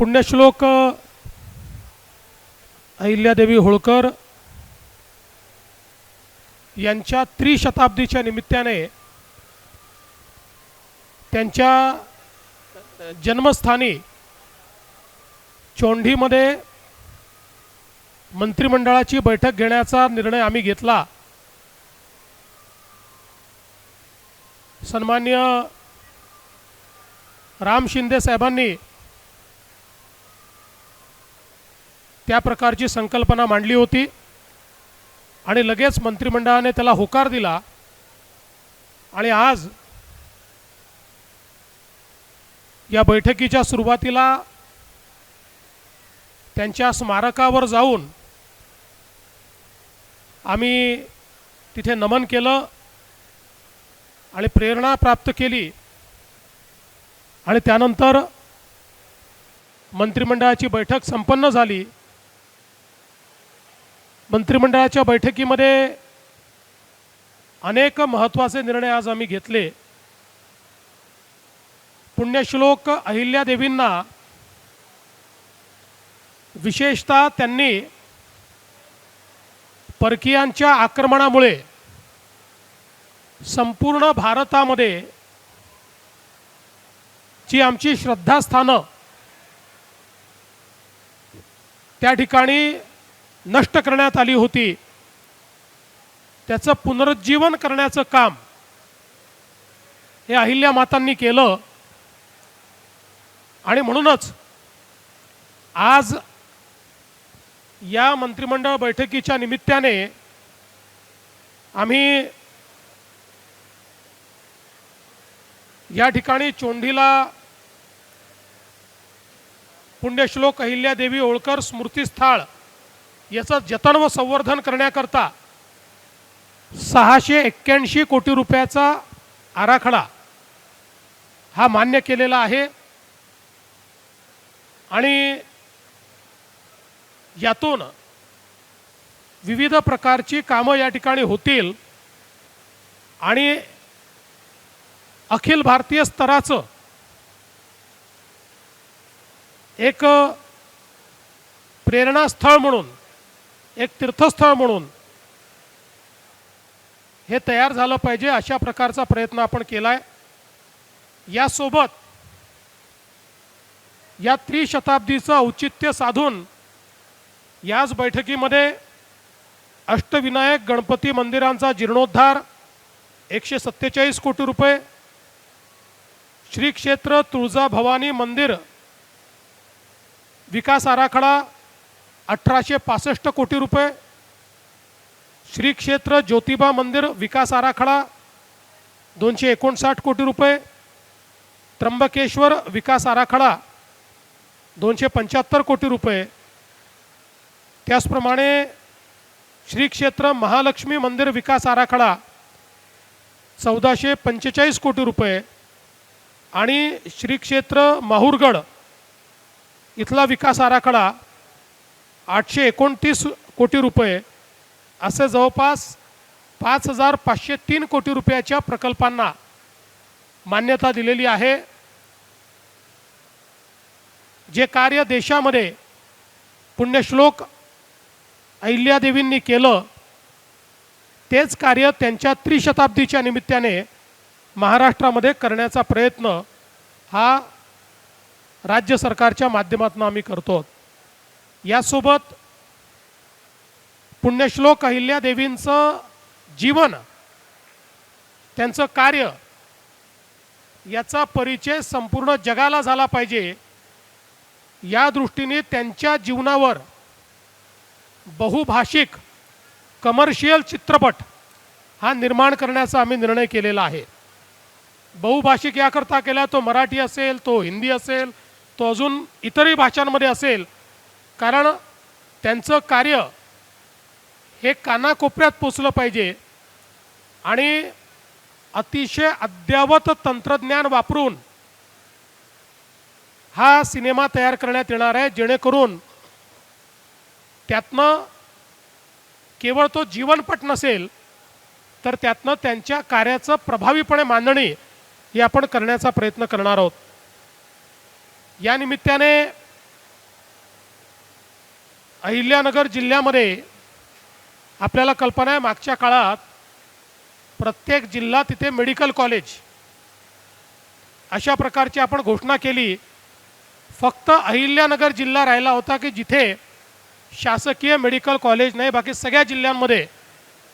पुण्यश्लोक अहिल्यादेवी होळकर यांच्या त्रिशताब्दीच्या निमित्ताने त्यांच्या जन्मस्थानी चोंढीमध्ये मंत्रिमंडळाची बैठक घेण्याचा निर्णय आम्ही घेतला। सन्माननीय राम शिंदे साहेबांनी त्या प्रकारची संकल्पना मांडली होती आणि लगेच मंत्रिमंडळाने त्याला होकार दिला आणि आज या बैठकीच्या सुरुवातीला त्यांच्या स्मारकावर जाऊन आम्ही तिथे नमन केलं आणि प्रेरणा प्राप्त केली आणि त्यानंतर मंत्रिमंडळाची बैठक संपन्न झाली। मंत्रिमंडळाच्या बैठकीमध्ये अनेक महत्त्वाचे निर्णय आज आम्ही घेतले। पुण्यश्लोक अहिल्यादेवींना विशेषतः त्यांनी परकीयांच्या आक्रमणामुळे संपूर्ण भारतामध्ये जी आमची श्रद्धास्थानं त्या ठिकाणी नष्ट करण्यात आली होती त्याचं पुनरुज्जीवन करण्याचं काम हे अहिल्या मातांनी केलं आणि म्हणूनच आज या मंत्रिमंडळ बैठकीच्या निमित्ताने आम्ही या ठिकाणी चोंढीला पुण्यश्लोक अहिल्यादेवी होळकर स्मृतिस्थळ याचं जतन व संवर्धन करण्याकरता 681 कोटी रुपयाचा आराखडा हा मान्य केलेला आहे आणि यातून विविध प्रकारची कामं या ठिकाणी होतील आणि अखिल भारतीय स्तराचं एक प्रेरणास्थळ म्हणून एक तीर्थस्थळ म्हणून हे तयार झालं पाहिजे अशा प्रकारचा प्रयत्न आपण केलाय। यासोबत या त्रिशताब्दीचं औचित्य साधून याच बैठकीमध्ये अष्टविनायक गणपती मंदिरांचा जीर्णोद्धार 147 कोटी रुपये, श्री क्षेत्र तुळजाभवानी मंदिर विकास आराखडा 1865 कोटी रुपये, श्री क्षेत्र ज्योतिबा मंदिर विकास आराखडा 259 कोटी रुपये, त्र्यंबकेश्वर विकास आराखडा 275 कोटी रुपये, त्याचप्रमाणे श्री क्षेत्र महालक्ष्मी मंदिर विकास आराखडा 1445 कोटी रुपये आणि श्री क्षेत्र माहूरगड इथला विकास आराखडा 829 कोटी रुपये असे जवळपास 5503 कोटी रुपयाच्या प्रकल्पांना मान्यता दिलेली आहे। जे कार्य देशामध्ये पुण्यश्लोक अहिल्यादेवींनी केलं तेच कार्य त्यांच्या त्रिशताब्दीच्या निमित्ताने महाराष्ट्रामध्ये करण्याचा प्रयत्न हा राज्य सरकारच्या माध्यमातून आम्ही करतो। यासोबत पुण्यश्लोक अहिल्यादेवींचं जीवन त्यांचं कार्य याचा परिचय संपूर्ण जगाला झाला पाहिजे या दृष्टीने त्यांच्या जीवनावर बहुभाषिक कमर्शियल चित्रपट हा निर्माण करण्याचा आम्ही निर्णय केलेला आहे। बहुभाषिक याकरता केला तो मराठी असेल, तो हिंदी असेल, तो अजून इतरही भाषांमध्ये असेल, कारण त्यांचं कार्य हे कानाकोपऱ्यात पोचलं पाहिजे आणि अतिशय अद्ययावत तंत्रज्ञान वापरून हा सिनेमा तयार करण्यात येणार आहे जेणेकरून त्यातनं केवळ तो जीवनपट नसेल तर त्यातनं त्यांच्या कार्याचं प्रभावीपणे मांडणी हे आपण करण्याचा प्रयत्न करणार आहोत। या निमित्ताने अहिल्यानगर जिल्ह्यामध्ये आपल्याला कल्पना आहे, मागच्या काळात प्रत्येक जिल्हा तिथे मेडिकल कॉलेज अशा प्रकारची आपण घोषणा केली. फक्त अहिल्यानगर जिल्हा राहिला होता की जिथे शासकीय मेडिकल कॉलेज नाही. बाकी सगळ्या जिल्ह्यांमध्ये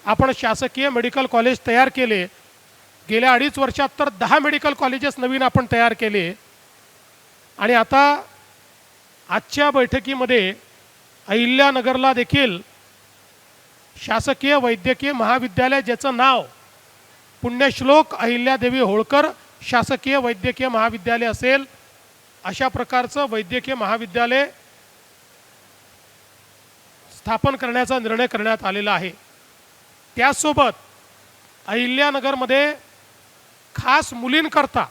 आपण शासकीय मेडिकल कॉलेज तयार केले. गेल्या 2.5 वर्षात तर 10 मेडिकल कॉलेजेस नवीन आपण तयार केले. आणि आता आजच्या बैठकीमध्ये अहिल्यानगरला देखील शासकीय वैद्यकीय महाविद्यालय, ज्याचं नाव पुण्यश्लोक अहिल्यादेवी होळकर शासकीय वैद्यकीय महाविद्यालय असेल, अशा प्रकारचं वैद्यकीय महाविद्यालय स्थापन करण्याचा निर्णय करण्यात आलेला आहे. त्यासोबत अहिल्यानगरमध्ये खास मुलींकरता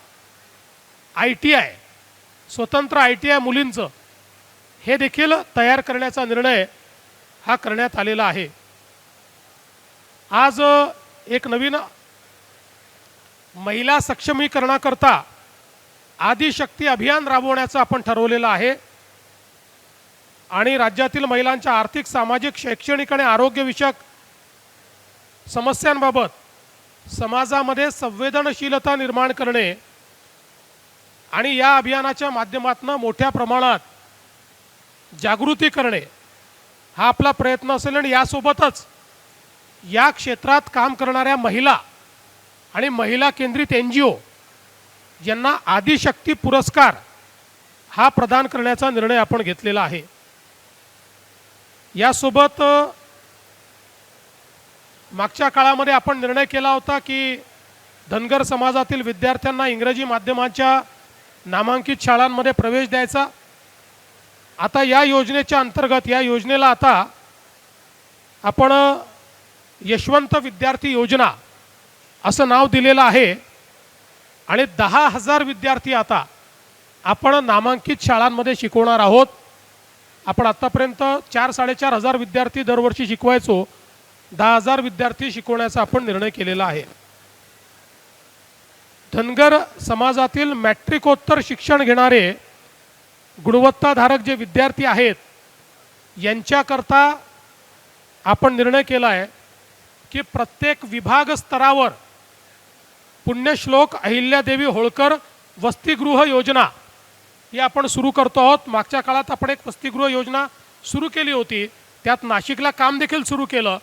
ITI, स्वतंत्र ITI मुलींचं हे देखील तयार करण्याचा निर्णय हा करण्यात आलेला आहे. आज एक नवीन महिला सक्षमीकरणाकरता आदिशक्ती अभियान राबवण्याचं आपण ठरवलेलं आहे. आणि राज्यातील महिलांच्या आर्थिक, सामाजिक, शैक्षणिक आणि आरोग्यविषयक समस्यांबाबत समाजामध्ये संवेदनशीलता निर्माण करणे आणि या अभियानाच्या माध्यमातून मोठ्या प्रमाणात जागृती करणे हा आपला प्रयत्न असेल. आणि यासोबतच या क्षेत्रात काम करणाऱ्या महिला आणि महिला केंद्रित NGO यांना आदिशक्ती पुरस्कार हा प्रदान करण्याचा निर्णय आपण घेतलेला आहे. यासोबत मागच्या काळामध्ये आपण निर्णय केला होता की धनगर समाजातील विद्यार्थ्यांना इंग्रजी माध्यमाच्या नामांकित शाळांमध्ये प्रवेश द्यायचा. आता या योजनेच्या अंतर्गत या योजनेला आता आपण यशवंत विद्यार्थी योजना असं नाव दिलेलं आहे. आणि 10,000 विद्यार्थी आता आपण नामांकित शाळांमध्ये शिकवणार आहोत. आपण आत्तापर्यंत 4-4.5 हजार विद्यार्थी दरवर्षी शिकवायचो. 10,000 विद्यार्थी शिकवण्याचा आपण निर्णय केलेला आहे. धनगर समाजातील मॅट्रिकोत्तर शिक्षण घेणारे गुणवत्ताधारक जे विद्यार्थी आहेत यांच्याकरता आपण निर्णय केला आहे की प्रत्येक विभाग स्तरावर पुण्यश्लोक अहिल्यादेवी होळकर वसतिगृह योजना ही आपण सुरू करतो आहोत. मागच्या काळात आपण एक वसतिगृह योजना सुरू केली होती, त्यात नाशिकला काम देखील सुरू केलं,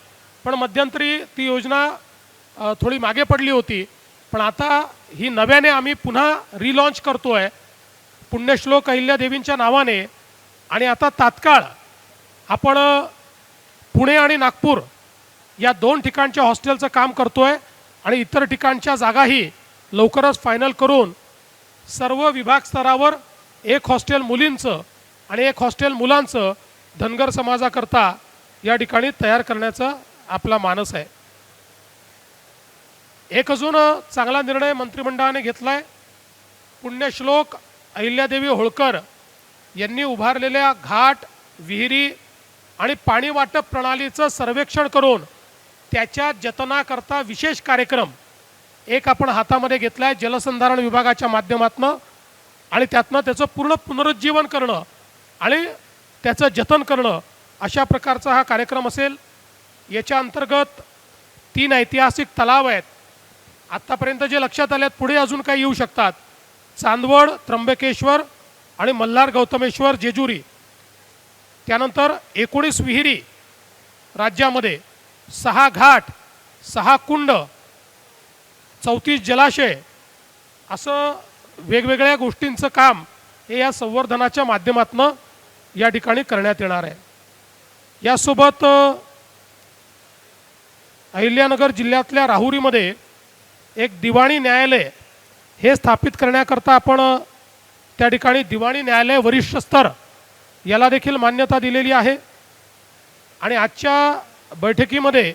पण मध्यंतरी ती योजना थोडी मागे पडली होती. पण आता ही नव्याने आम्ही पुन्हा रिलॉन्च करतो आहे पुण्यश्लोक अहिल्यादेवींच्या नावाने. आणि आता तात्काळ आपण पुणे आणि नागपूर या 2 ठिकाणच्या हॉस्टेलचं काम करतो आहे. आणि इतर ठिकाणच्या जागाही लवकरच फायनल करून सर्व विभाग स्तरावर एक हॉस्टेल मुलींचं आणि एक हॉस्टेल मुलांचं धनगर समाजाकरता या ठिकाणी तयार करण्याचा आपला मानस आहे. एक अजून चांगला निर्णय मंत्रिमंडळाने घेतला आहे. पुण्यश्लोक अहिल्यादेवी होळकर यांनी उभारलेल्या घाट, विहिरी आणि पाणी वाटप प्रणालीचं सर्वेक्षण करून त्याच्या जतनाकरता विशेष कार्यक्रम एक आपण हातामध्ये घेतला आहे जलसंधारण विभागाच्या माध्यमातून. आणि त्यातनं त्याचं पूर्ण पुनरुज्जीवन करणं आणि त्याचं जतन करणं अशा प्रकारचा हा कार्यक्रम असेल. याच्या अंतर्गत 3 ऐतिहासिक तलाव आहेत आत्तापर्यंत जे लक्षात आले आहेत, पुढे अजून काही येऊ शकतात. चांदवड, त्र्यंबकेश्वर आणि मल्हार गौतमेश्वर जेजुरी. त्यानंतर 19 विहिरी राज्यामध्ये, 6 घाट, 6 कुंड, 34 जलाशय, असं वेगवेगळ्या गोष्टींचं काम हे या संवर्धनाच्या माध्यमातून या ठिकाणी करण्यात येणार आहे. यासोबत अहिल्यानगर जिल्ह्यातल्या राहुरीमध्ये एक दिवाणी न्यायालय हे स्थापित करण्याकरता आपण त्या ठिकाणी दिवाणी न्यायालय वरिष्ठ स्तर याला देखील मान्यता दिलेली आहे. आणि आजच्या बैठकीमध्ये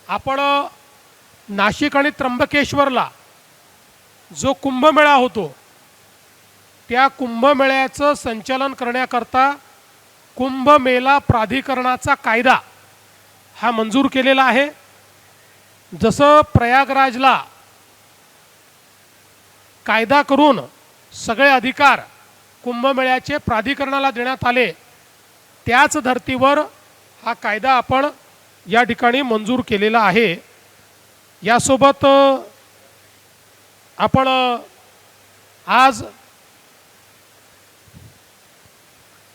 आपण नाशिक आणि त्र्यंबकेश्वरला जो कुंभमेळा होतो त्या कुंभमेळ्याचं संचालन करण्याकरता कुंभमेला प्राधिकरणाचा कायदा हा मंजूर केलेला आहे. जसं प्रयागराजला कायदा करून सगळे अधिकार कुंभमेळ्याचे प्राधिकरणाला देण्यात आले, त्याच धर्तीवर हा कायदा आपण या ठिकाणी मंजूर केलेला आहे। यासोबत आपण आज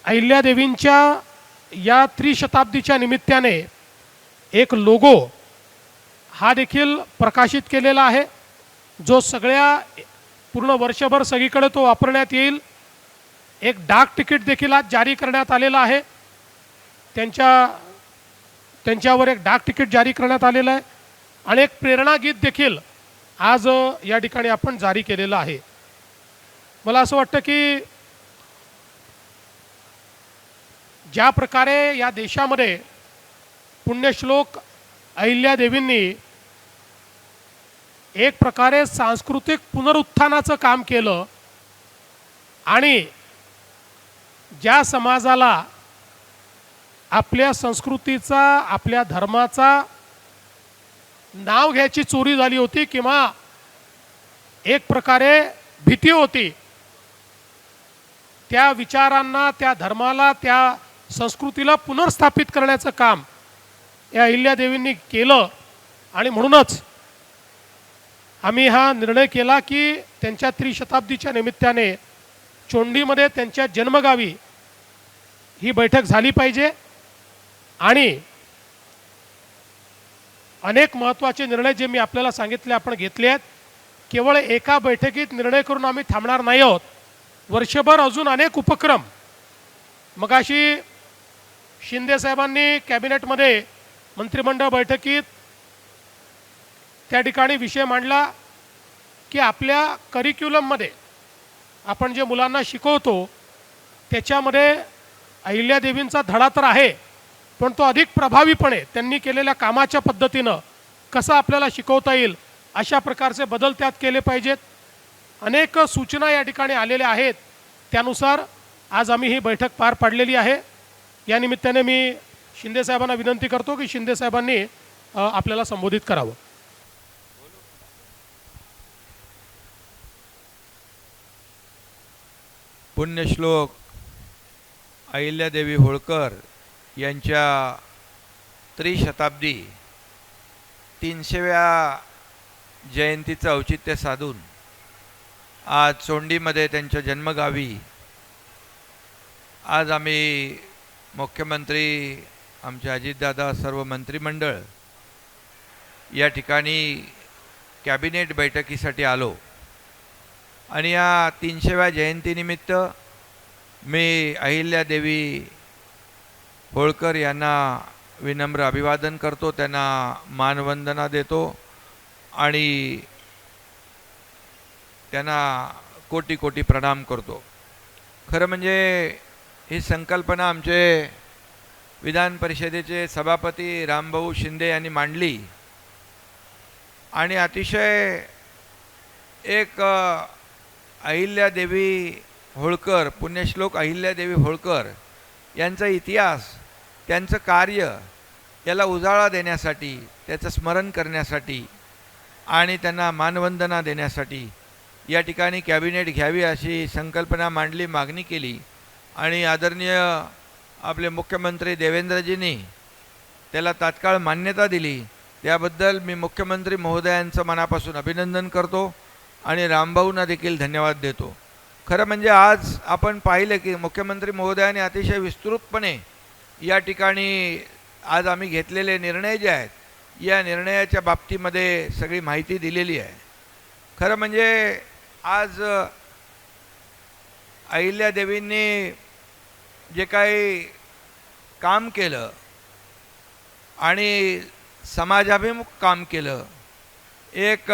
अहिल्यादेवींच्या या त्रिशताब्दीच्या निमित्ताने एक लोगो हा देखील प्रकाशित केलेला आहे, जो सगळ्या पूर्ण वर्षभर सगळीकडे तो वापरण्यात येईल। एक डाक तिकीट देखील आज जारी करण्यात आलेला आहे, त्यांच्यावर एक डाक तिकीट जारी करण्यात आलेलं आहे आणि एक प्रेरणा गीत देखील आज या ठिकाणी आपण जारी केलेलं आहे। मला असं वाटतं की ज्या प्रकारे या देशामध्ये पुण्यश्लोक अहिल्यादेवींनी एक प्रकारे सांस्कृतिक पुनरुत्थानाचं काम केलं आणि ज्या समाजाला आपल्या संस्कृतीचा, आपल्या धर्माचा नाव घ्यायची चोरी झाली होती किंवा एक प्रकारे भीती होती, त्या विचारांना, त्या धर्माला, त्या संस्कृतीला पुनर्स्थापित करण्याचं काम या अहिल्यादेवींनी केलं। आणि म्हणूनच आम्ही हा निर्णय केला की त्यांच्या त्रिशताब्दीच्या निमित्ताने चोंडीमध्ये त्यांच्या जन्मगावी ही बैठक झाली पाहिजे आणि अनेक महत्त्वाचे निर्णय जे मी आपल्याला सांगितले आपण घेतले आहेत। केवळ एका बैठकीत निर्णय करून आम्ही थांबणार नाही आहोत, वर्षभर अजून अनेक उपक्रम। मगाशी शिंदे साहेबांनी कॅबिनेटमध्ये मंत्रिमंडळ बैठकीत त्या ठिकाणी विषय मांडला की आपल्या करिक्युलममध्ये आपण जे मुलांना शिकवतो त्याच्यामध्ये अहिल्यादेवींचा धडा तर आहे, पण तो अधिक प्रभावीपणे त्यांनी केलेल्या कामाच्या पद्धतीनं कसं आपल्याला शिकवता येईल अशा प्रकारचे बदल त्यात केले पाहिजेत। अनेक सूचना या ठिकाणी आलेल्या आहेत, त्यानुसार आज आम्ही ही बैठक पार पाडलेली आहे। या निमित्ताने मी शिंदे साहेबांना विनंती करतो की शिंदे साहेबांनी आपल्याला संबोधित करावं। पुण्यश्लोक अहिल्यादेवी होळकर यांच्या त्रिशताब्दी 300व्या जयंतीचं औचित्य साधून आज चोंडीमध्ये त्यांच्या जन्मगावी आज आम्ही मुख्यमंत्री, आमचे अजितदादा, सर्व मंत्रिमंडळ या ठिकाणी कॅबिनेट बैठकीसाठी आलो आणि या 300व्या जयंतीनिमित्त मी अहिल्यादेवी होळकर यांना विनम्र अभिवादन करतो, त्यांना मानवंदना देतो आणि त्यांना कोटी कोटी प्रणाम करतो। खरं म्हणजे ही संकल्पना आमचे विधान परिषदेचे सभापती रामभाऊ शिंदे यांनी मांडली आणि अतिशय एक अहिल्यादेवी होळकर, पुण्यश्लोक अहिल्यादेवी होळकर यांचा इतिहास, त्यांचं कार्य याला उजाळा देण्यासाठी, त्याचं स्मरण करण्यासाठी आणि त्यांना मानवंदना देण्यासाठी या ठिकाणी कॅबिनेट घ्यावी अशी संकल्पना मांडली, मागणी केली आणि आदरणीय आपले मुख्यमंत्री देवेंद्रजींनी त्याला तात्काळ मान्यता दिली। त्याबद्दल मी मुख्यमंत्री महोदयांचं मनापासून अभिनंदन करतो आणि रामभाऊंना देखील धन्यवाद देतो। खरं म्हणजे आज आपण पाहिलं की मुख्यमंत्री महोदयांनी अतिशय विस्तृतपणे या ठिकाणी आज आम्ही घेतलेले निर्णय जे आहेत या निर्णयाच्या बाबतीमध्ये सगळी माहिती दिलेली आहे। खरं म्हणजे आज अहिल्यादेवींनी जे काही काम केलं आणि समाजाभिमुख काम केलं, एक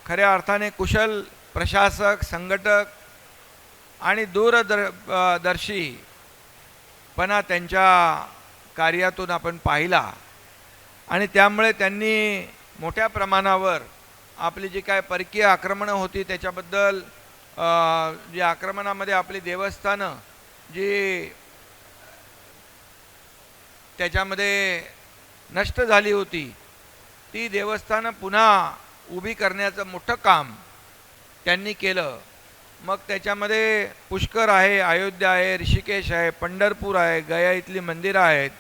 खऱ्या अर्थाने कुशल प्रशासक, संघटक आणि दूरदर्शीपणा त्यांच्या कार्यातून आपण पाहिला आणि त्यामुळे त्यांनी मोठ्या प्रमाणावर आपली जी काय परकीय आक्रमणं होती त्याच्याबद्दल, जी आक्रमणामध्ये आपली देवस्थानं जी त्याच्यामध्ये नष्ट झाली होती ती देवस्थानं पुन्हा उभी करण्याचं मोठं काम त्यांनी केलं। मग त्याच्यामध्ये पुष्कर आहे, अयोध्या आहे, ऋषिकेश आहे, पंढरपूर आहे, गया इथली मंदिरं आहेत.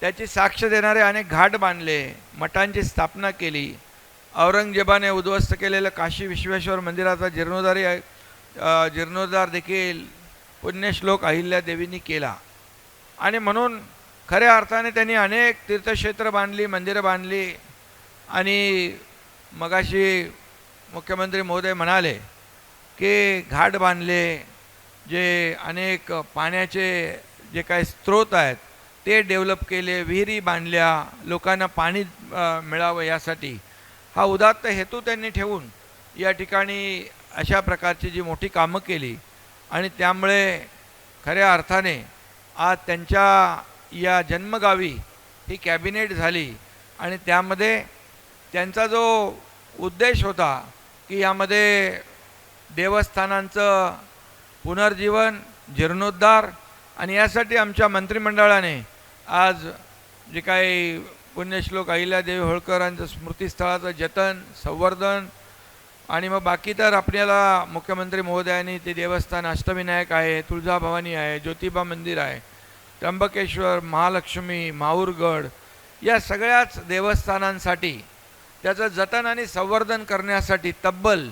त्याची साक्ष देणारे अनेक घाट बांधले, मठांची स्थापना केली. औरंगजेबाने उद्ध्वस्त केलेलं काशी विश्वेश्वर मंदिराचा जीर्णोद्धार देखील पुण्यश्लोक अहिल्यादेवींनी केला. आणि म्हणून खऱ्या अर्थाने त्यांनी अनेक तीर्थक्षेत्र बांधली, मंदिरं बांधली. आणि मगाशी मुख्यमंत्री महोदय म्हणाले की घाट बांधले, जे अनेक पाण्याचे जे काही स्रोत आहेत ते डेव्हलप केले, विहिरी बांधल्या, लोकांना पाणी मिळावं यासाठी. हा उदात्त हेतू त्यांनी ठेवून या ठिकाणी अशा प्रकारची जी मोठी कामं केली. आणि त्यामुळे खऱ्या अर्थाने आज त्यांच्या या जन्मगावी ही कॅबिनेट झाली. आणि त्यामध्ये त्यांचा जो उद्देश होता की यामध्ये देवस्थानांचं पुनर्जीवन, जीर्णोद्धार, आणि यासाठी आमच्या मंत्रिमंडळाने आज जे काही पुण्यश्लोक अहिल्यादेवी होळकरांचं स्मृतिस्थळाचं जतन, संवर्धन, आणि मग बाकी तर आपल्याला मुख्यमंत्री महोदयांनी ते देवस्थान अष्टविनायक आहे, तुळजाभवानी आहे, ज्योतिबा मंदिर आहे, त्र्यंबकेश्वर, महालक्ष्मी, माहूरगड, या सगळ्याच देवस्थानांसाठी त्याचं जतन आणि संवर्धन करण्यासाठी तब्बल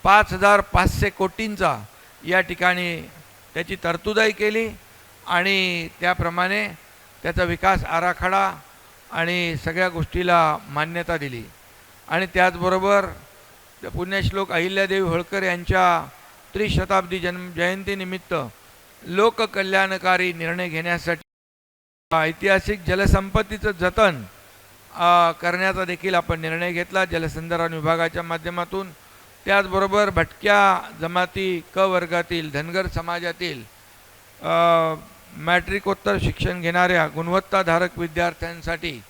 5,500 कोटींचा या ठिकाणी त्याची तरतूदही केली. आणि त्याप्रमाणे त्याचा विकास आराखडा आणि सगळ्या गोष्टीला मान्यता दिली. आणि त्याचबरोबर पुण्यश्लोक अहिल्यादेवी होळकर यांच्या त्रिशताब्दी जयंतीनिमित्त लोककल्याणकारी निर्णय घेण्यासाठी ऐतिहासिक जलसंपत्तीचं जतन करण्याचा देखील आपण निर्णय घेतला जलसंधारण विभागाच्या माध्यमातून. त्याचबरोबर भटक्या जमाती क वर्गातील धनगर समाजातील मॅट्रिकोत्तर शिक्षण घेणाऱ्या गुणवत्ताधारक विद्यार्थ्यांसाठी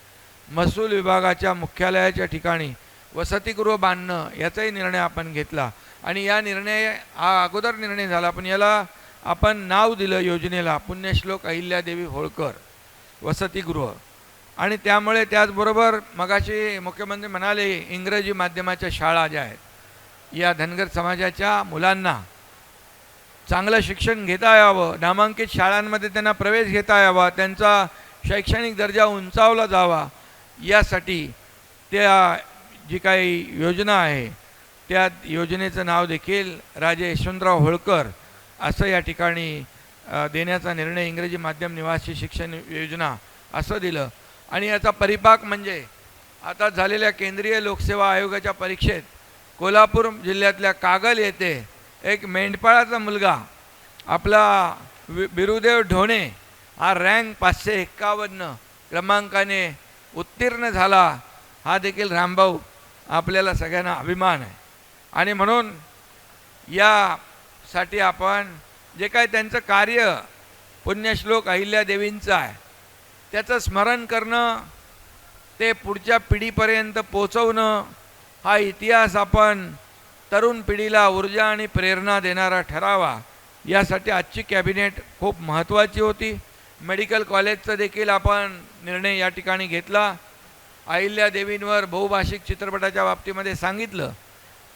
महसूल विभागाच्या मुख्यालयाच्या ठिकाणी वसतिगृह बांधणं याचाही निर्णय आपण घेतला. आणि या हा अगोदर निर्णय झाला, पण याला आपण नाव दिलं योजनेला पुण्यश्लोक अहिल्यादेवी होळकर वसतिगृह. आणि त्यामुळे त्याचबरोबर मगाशी मुख्यमंत्री म्हणाले इंग्रजी माध्यमाच्या शाळा ज्या आहेत या धनगर समाजाच्या मुलांना चांगलं शिक्षण घेता यावं, नामांकित शाळांमध्ये त्यांना प्रवेश घेता यावा, त्यांचा शैक्षणिक दर्जा उंचावला जावा, यासाठी त्या जी काही योजना आहे त्या योजनेचं नाव देखील राजे यशवंतराव होळकर असं या ठिकाणी देण्याचा निर्णय इंग्रजी माध्यम निवासी शिक्षण योजना असं दिलं. आणि याचा परिपाक म्हणजे आता झालेल्या केंद्रीय लोकसेवा आयोगाच्या परीक्षेत कोल्हापूर जिल्ह्यातल्या कागल येथे एक मेंढपाळाचा मुलगा आपला बिरुदेव ढोणे हा रँक 551 क्रमांकाने उत्तीर्ण झाला. हा देखील रामभाऊ आपल्याला सगळ्यांना अभिमान आहे. आणि म्हणून यासाठी आपण जे काही त्यांचं कार्य पुण्यश्लोक अहिल्यादेवींचं आहे त्याचं स्मरण करणं, ते पुढच्या पिढीपर्यंत पोचवणं, हा इतिहास आपण तरुण पिढीला ऊर्जा आणि प्रेरणा देणारा ठरावा, यासाठी आजची कॅबिनेट खूप महत्त्वाची होती. मेडिकल कॉलेजचा देखील आपण निर्णय या ठिकाणी घेतला. अहिल्यादेवींवर बहुभाषिक चित्रपटाच्या बाबतीमध्ये सांगितलं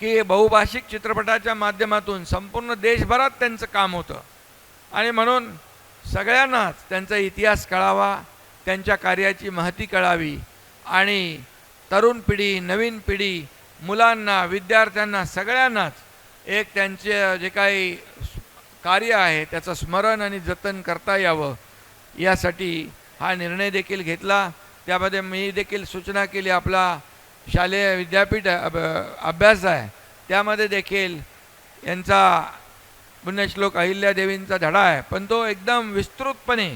की बहुभाषिक चित्रपटाच्या माध्यमातून संपूर्ण देशभरात त्यांचं काम होतं. आणि म्हणून सगळ्यांनाच त्यांचा इतिहास कळावा, त्यांच्या कार्याची महती कळावी, आणि तरुण पिढी, नवीन पिढी, मुलांना, विद्यार्थ्यांना, सगळ्यांनाच एक त्यांचे जे काही कार्य आहे त्याचं स्मरण आणि जतन करता यावं, यासाठी हा निर्णय देखील घेतला. त्यामध्ये मी देखील सूचना केली, आपला शालेय विद्यापीठ अभ्यास आहे त्यामध्ये देखील यांचा पुण्यश्लोक अहिल्यादेवींचा धडा आहे, पण तो एकदम विस्तृतपणे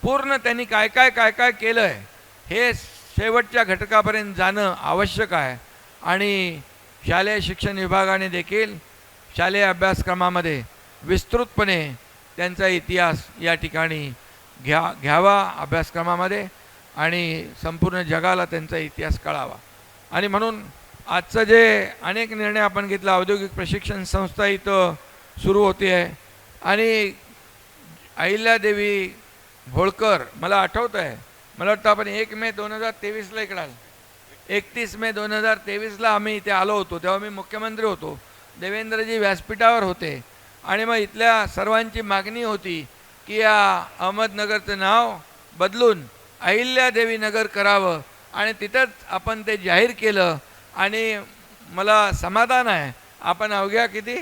पूर्ण त्यांनी काय काय केलं आहे हे शेवटच्या घटकापर्यंत जाणं आवश्यक आहे. आणि शालेय शिक्षण विभागाने देखील शालेय अभ्यासक्रमामध्ये विस्तृतपणे त्यांचा इतिहास या ठिकाणी घ्यावा अभ्यासक्रमामध्ये, आणि संपूर्ण जगाला त्यांचा इतिहास कळावा. आणि म्हणून आजचं जे अनेक निर्णय आपण घेतला, औद्योगिक प्रशिक्षण संस्था इथं सुरू होती आहे. आणि अहिल्यादेवी होळकर मला आठवतं आहे, मला वाटतं आपण 1 मे 2023ला इकडे आलो, 31 मे 2023ला आम्ही इथे आलो होतो, तेव्हा मी मुख्यमंत्री होतो. देवेंद्रजी व्यासपीठावर होते आणि मग इथल्या सर्वांची मागणी होती की या अहमदनगरचं नाव बदलून अहिल्यादेवी नगर करावं आणि तिथंच आपण ते जाहीर केलं. आणि मला समाधान आहे आपण अवघ्या किती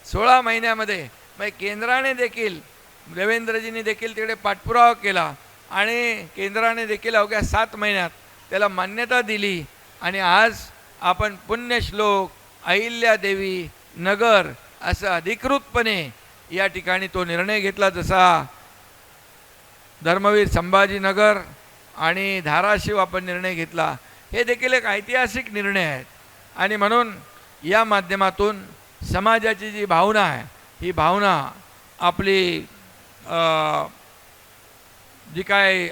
16 महिन्यामध्ये मग केंद्राने देखील देवेंद्रजींनी देखील तिकडे पाठपुरावा केला आणि केंद्राने देखील अवघ्या 7 महिन्यात त्याला मान्यता दिली आणि आज आपण पुण्यश्लोक अहिल्यादेवी नगर असं अधिकृतपणे या ठिकाणी तो निर्णय घेतला. जसा धर्मवीर संभाजीनगर आणि धाराशिव आपण निर्णय घेतला, हे देखील एक ऐतिहासिक निर्णय आहेत. आणि म्हणून या माध्यमातून समाजाची जी भावना आहे ही भावना आपली जी काय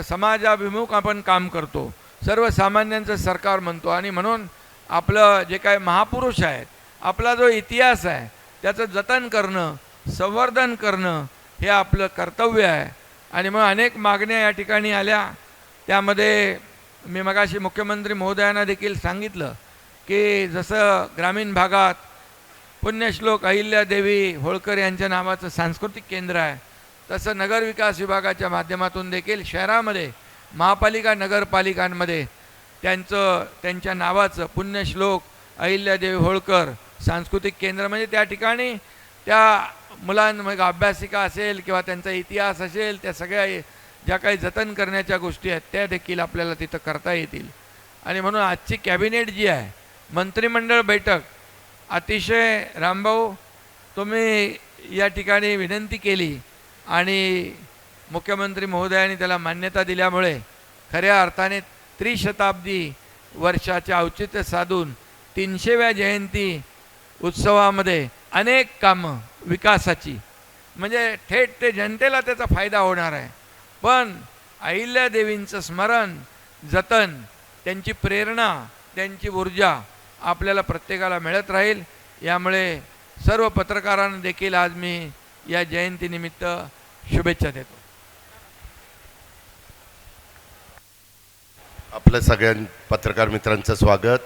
समाजाभिमुख आपण काम करतो, सर्वसामान्यांचं सरकार म्हणतो आणि म्हणून आपलं जे काय महापुरुष आहेत, आपला जो इतिहास आहे त्याचं जतन करणं, संवर्धन करणं हे आपलं कर्तव्य आहे. आणि मग अनेक मागण्या या ठिकाणी आल्या. त्यामध्ये मी मगाशी मुख्यमंत्री महोदयांना देखील सांगितलं की जसं ग्रामीण भागात पुण्यश्लोक अहिल्यादेवी होळकर यांच्या नावाचं सांस्कृतिक केंद्र आहे, तसं नगरविकास विभागाच्या माध्यमातून देखील शहरामध्ये महापालिका नगरपालिकांमध्ये त्यांच्या नावाचं पुण्यश्लोक अहिल्यादेवी होळकर सांस्कृतिक केंद्र, म्हणजे त्या ठिकाणी त्या मुलांमध्ये अभ्यासिका असेल किंवा त्यांचा इतिहास असेल, त्या सगळ्या ज्या काही जतन करण्याच्या गोष्टी आहेत त्या देखील आपल्याला तिथं करता येतील. आणि म्हणून आजची कॅबिनेट जी आहे, मंत्रिमंडळ बैठक, अतिशय रामभाऊ तुम्ही या ठिकाणी विनंती केली आणि मुख्यमंत्री महोदयांनी त्याला मान्यता दिल्यामुळे खऱ्या अर्थाने त्रिशताब्दी वर्षाचे औचित्य साधून 300व्या जयंती उत्सवामध्ये अनेक कामं विकासाची, म्हणजे थेट ते जनतेला त्याचा फायदा होणार आहे. पण अहिल्यादेवींचं स्मरण, जतन, त्यांची प्रेरणा, त्यांची ऊर्जा आपल्याला प्रत्येकाला मिळत राहील. यामुळे सर्व पत्रकारांना देखील आज मी या जयंतीनिमित्त शुभेच्छा देतो. आपल्या सगळ्या पत्रकार मित्रांचं स्वागत.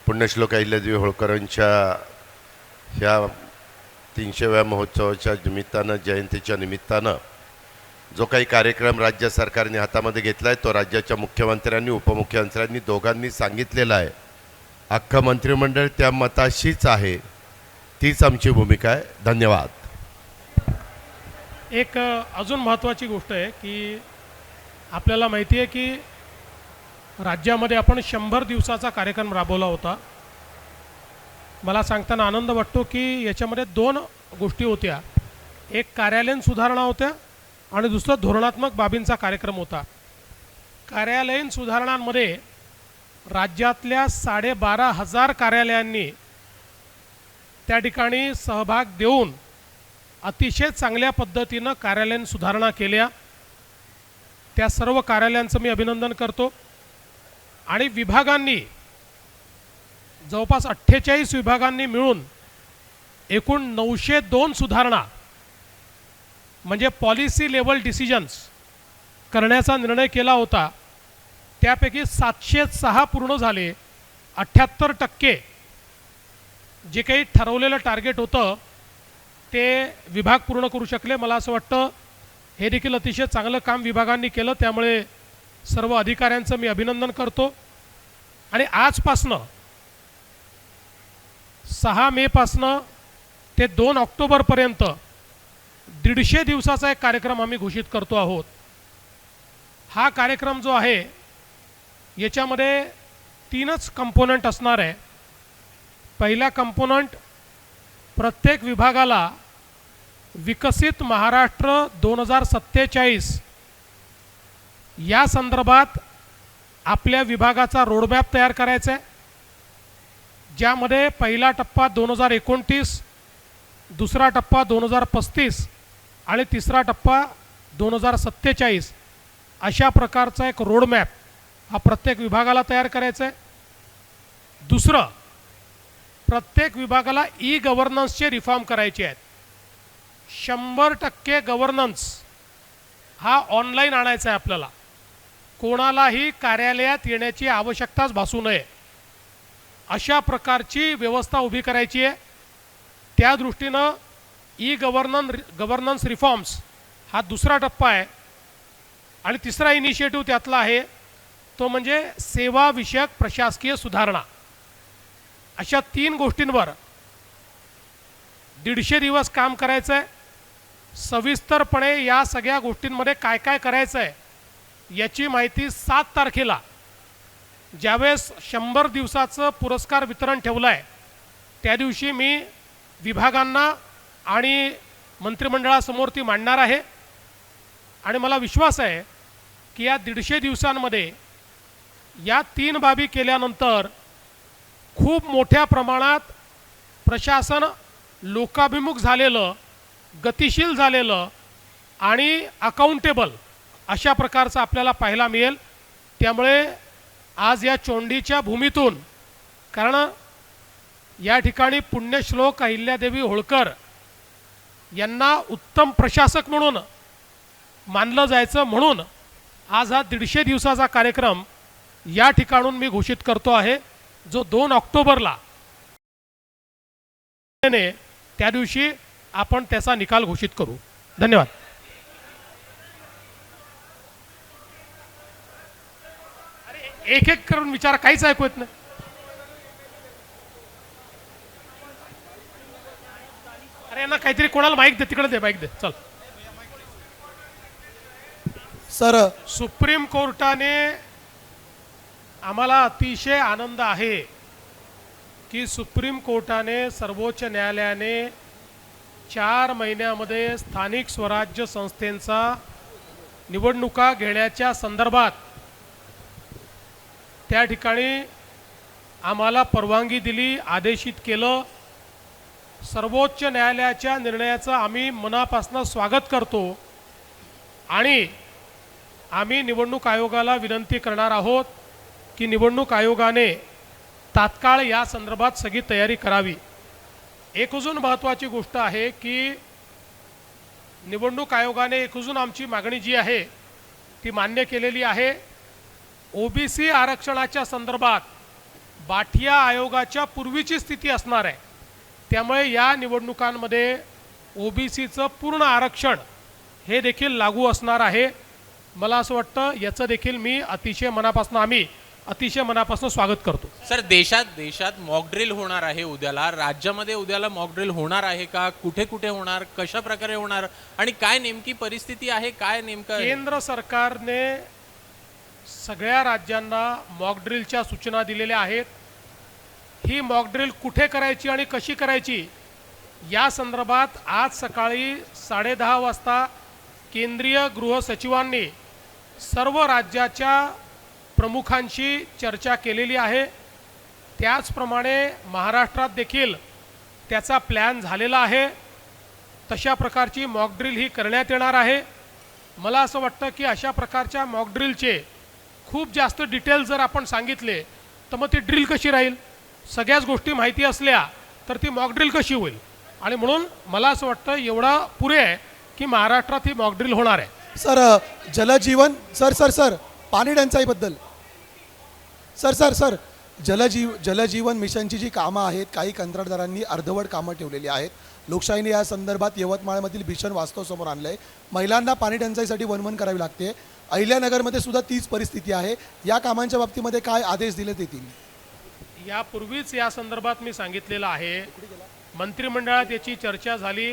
पुण्यश्लोक अहिल्यादेवी होळकरांच्या ह्या 300व्या महोत्सवाच्या निमित्तानं, जयंतीच्या निमित्तानं जो काही कार्यक्रम राज्य सरकारने हातामध्ये घेतला आहे तो राज्याच्या मुख्यमंत्र्यांनी, उपमुख्यमंत्र्यांनी दोघांनी सांगितलेला आहे. अख्खं मंत्रिमंडळ त्या मताशीच आहे, तीच आमची भूमिका आहे. धन्यवाद. एक अजून महत्त्वाची गोष्ट आहे की आपल्याला माहिती आहे की राज्यामध्ये आपण 100 दिवसाचा कार्यक्रम राबवला होता. मला सांगताना आनंद वाटतो की याच्यामध्ये 2 गोष्टी होत्या. एक कार्यालयीन सुधारणा होत्या आणि दुसरं धोरणात्मक बाबींचा कार्यक्रम होता. कार्यालयीन सुधारणांमध्ये राज्यातल्या 12,500 कार्यालयांनी त्या ठिकाणी सहभाग देऊन अतिशय चांगल्या पद्धतीनं कार्यालयीन सुधारणा केल्या. त्या सर्व कार्यालयांचं मी अभिनंदन करतो. आणि विभागांनी जवळपास 48 विभागांनी मिळून एकूण 902 सुधारणा म्हणजे पॉलिसी लेवल डिसिजन्स करण्याचा निर्णय केला होता. त्यापैकी 706 पूर्ण झाले. 78% जे काही ठरवलेलं टार्गेट होतं ते विभाग पूर्ण करू शकले. मला असं वाटतं हे देखील अतिशय चांगलं काम विभागांनी केलं. त्यामुळे सर्व अधिकाऱ्यांचं मी अभिनंदन करतो. आणि आजपासनं 6 मेपासनं ते 2 ऑक्टोबरपर्यंत 150 दिवसाचा एक कार्यक्रम आम्ही घोषित करतो आहोत. हा कार्यक्रम जो आहे याच्यामध्ये 3च कंपोनंट असणार आहे. पहिला कंपोनंट प्रत्येक विभागाला विकसित महाराष्ट्र 2047 या संदर्भात आपल्या विभागाचा रोडमॅप तयार करायचा आहे, ज्यामध्ये पहिला टप्पा 2029, दुसरा टप्पा 2035 आणि तिसरा टप्पा 2047 अशा प्रकारचा एक रोडमॅप हा प्रत्येक विभागाला तयार करायचा आहे. दुसरं, प्रत्येक विभागाला गव्हर्नन्सचे रिफॉर्म करायचे आहेत. 100% गव्हर्नन्स हा ऑनलाईन आणायचा आहे आपल्याला. कोणालाही कार्यालयात येण्याची आवश्यकताच भासू नये. अशा प्रकारची व्यवस्था उभी करायची आहे. त्या दृष्टीनं गव्हर्नन्स रिफॉर्म्स हा दुसरा टप्पा आहे. आणि तिसरा इनिशिएटिव्ह त्यातला आहे तो म्हणजे सेवाविषयक प्रशासकीय सुधारणा. अशा 3 गोष्टींवर 150 दिवस काम करायचं आहे. सविस्तरपणे या सगळ्या गोष्टींमध्ये काय काय करायचं आहे याची माहिती 7 तारखेला ज्यावेळेस 100 दिवसाचं पुरस्कार वितरण ठेवलं आहे त्या दिवशी मी विभागांना आणि मंत्रिमंडळासमोर ती मांडणार आहे. आणि मला विश्वास आहे की या 150 दिवसांमध्ये या 3 बाबी केल्यानंतर खूप मोठ्या प्रमाणात प्रशासन लोकाभिमुख झालेलं, गतिशील झालेलं आणि अकाउंटेबल अशा प्रकारचं आपल्याला पाहायला मिळेल. त्यामुळे आज या चोंडीच्या भूमीतून, कारण या ठिकाणी पुण्यश्लोक अहिल्यादेवी होळकर यांना उत्तम प्रशासक म्हणून मानलं जायचं, म्हणून आज हा 150 दिवसाचा कार्यक्रम या ठिकाणून मी घोषित करतो आहे, जो 2 ऑक्टोबरला त्या दिवशी आपण त्याचा निकाल घोषित करू. धन्यवाद. एक एक करून विचार, काहीच ऐकू येत नाही. अरे यांना काहीतरी, कोणाला माईक दे, तिकडे दे माईक दे. चल. सर, सुप्रीम कोर्टाने आम्हाला अतिशय आनंद आहे की सुप्रीम कोर्टाने, सर्वोच्च न्यायालयाने 4 महिन्यामध्ये स्थानिक स्वराज्य संस्थेंचा निवडणुका घेण्याच्या संदर्भात त्या ठिकाणी आम्हाला परवानगी दिली, आदेशित केलं. सर्वोच्च न्यायालयाच्या निर्णयाचं आम्ही मनापासून स्वागत करतो आणि आम्ही निवडणूक आयोगाला विनंती करणार आहोत की निवडणूक आयोगाने तात्काळ या संदर्भात सगळी तयारी करावी. एक अजून महत्त्वाची गोष्ट आहे की निवडणूक आयोगाने एक अजून आमची मागणी जी आहे ती मान्य केलेली आहे. ओबीसी आरक्षणाच्या संदर्भात बाठिया आयोगाच्या पूर्वीची स्थिती असणार आहे. त्यामुळे या निवडणुकांमध्ये ओबीसीचं पूर्ण आरक्षण हे देखील लागू असणार आहे. मला असं वाटतं याचं देखील मी आम्ही अतिशय मनापासून स्वागत करतो. सर, देशात मॉक ड्रिल होणार आहे उद्याला, राज्यामध्ये उद्याला मॉक ड्रिल होणार आहे का? कुठे कुठे होणार, कशा प्रकारे होणार आणि काय नेमकी परिस्थिती आहे, काय नेमकं? केंद्र सरकारने सगळ्या राज्यांना मॉक ड्रिलच्या सूचना दिलेल्या आहेत. ही मॉक ड्रिल कुठे करायची आणि कशी करायची या संदर्भात आज सकाळी 10:30 वाजता केंद्रीय गृह सचिवांनी सर्व राज्याच्या प्रमुखांशी चर्चा केलेली आहे. त्याचप्रमाणे महाराष्ट्रात देखील त्याचा प्लॅन झालेला आहे. तशा प्रकारची मॉक ड्रिल ही करण्यात येणार आहे. मला असं वाटतं की अशा प्रकारच्या मॉक ड्रिलचे खूप जास्त डिटेल जर आपण सांगितले तर मग ती ड्रिल कशी राहील? सगळ्याच गोष्टी माहिती असल्या तर ती मॉक ड्रिल कशी होईल? आणि म्हणून मला असं वाटतं एवढं पुरे आहे की महाराष्ट्रात ही मॉक ड्रिल होणार आहे. सर, जलजीवन सर पाणी टंचाईबद्दल सर जलजीवन मिशनची जी कामं आहेत, काही कंत्राटदारांनी अर्धवट कामं ठेवलेली आहेत. लोकशाहीने या संदर्भात यवतमाळमधील भीषण वास्तव समोर आणलं आहे. महिलांना पाणी टंचाईसाठी वणवण करावी लागते. अहिल्यानगरमध्ये सुद्धा तीच परिस्थिती आहे. या कामांच्या बाबतीमध्ये काय आदेश दिलेत येतील? यापूर्वीच या संदर्भात मी सांगितलेलं आहे. मंत्रिमंडळात याची चर्चा झाली.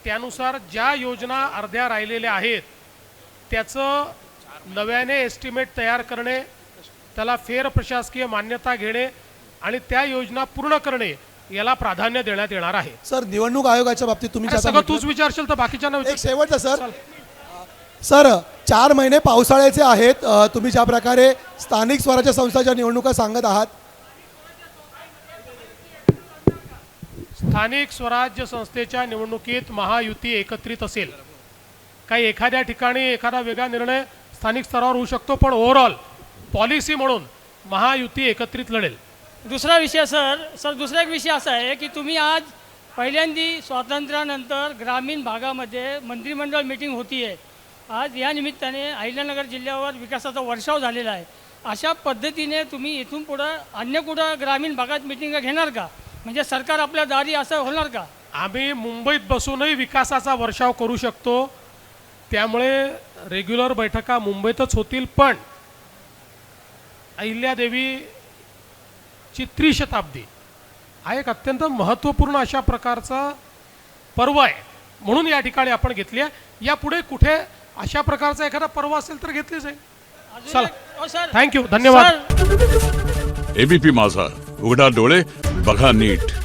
त्यानुसार ज्या योजना अर्ध्या राहिलेल्या आहेत त्याचं नव्याने एस्टिमेट तयार करणे, त्याला फेर प्रशासकीय मान्यता घेणे आणि त्या योजना पूर्ण करणे याला प्राधान्य देण्यात येणार आहे. सर, निवडणूक आयोगाच्या बाबतीत तुम्ही सगळं तूच विचारशील तर बाकीच्यांना एक शेवटचं सर 4 महिने पावसाळ्याचे आहेत. तुम्ही ज्या प्रकारे स्थानिक स्वराज्य संस्थांच्या निवडणुका सांगत आहात, स्थानिक स्वराज्य संस्थेच्या निवडणुकीत महायुती एकत्रित असेल. काही एखाद्या ठिकाणी एखादा वेगळा निर्णय स्थानिक स्तरावर होऊ शकतो, पण ओव्हरऑल पॉलिसी म्हणून महायुती एकत्रित लढेल. दुसरा विषय दुसरा एक विषय असा आहे की तुम्ही आज पहिल्यांदी स्वातंत्र्यानंतर ग्रामीण भागामध्ये मंत्रिमंडळ मीटिंग होती आहे. आज या निमित्ताने अहिल्यानगर जिल्ह्यावर विकासाचा वर्षाव झालेला आहे. अशा पद्धतीने तुम्ही इथून पुढं अन्य कुठं ग्रामीण भागात मिटिंग घेणार का? म्हणजे सरकार आपल्या दारी असं होणार का? आम्ही मुंबईत बसूनही विकासाचा वर्षाव करू शकतो, त्यामुळे रेग्युलर बैठका मुंबईतच होतील. पण अहिल्यादेवीची त्रिशताब्दी हा एक अत्यंत महत्त्वपूर्ण अशा प्रकारचा पर्व आहे, म्हणून या ठिकाणी आपण घेतली आहे. यापुढे कुठे अशा प्रकारचा एखादा पर्व असेल तर घेतली जाईल. अजून चला. एक- सर थँक्यू, धन्यवाद. सर, एबीपी माझा, उघडा डोळे बघा नीट.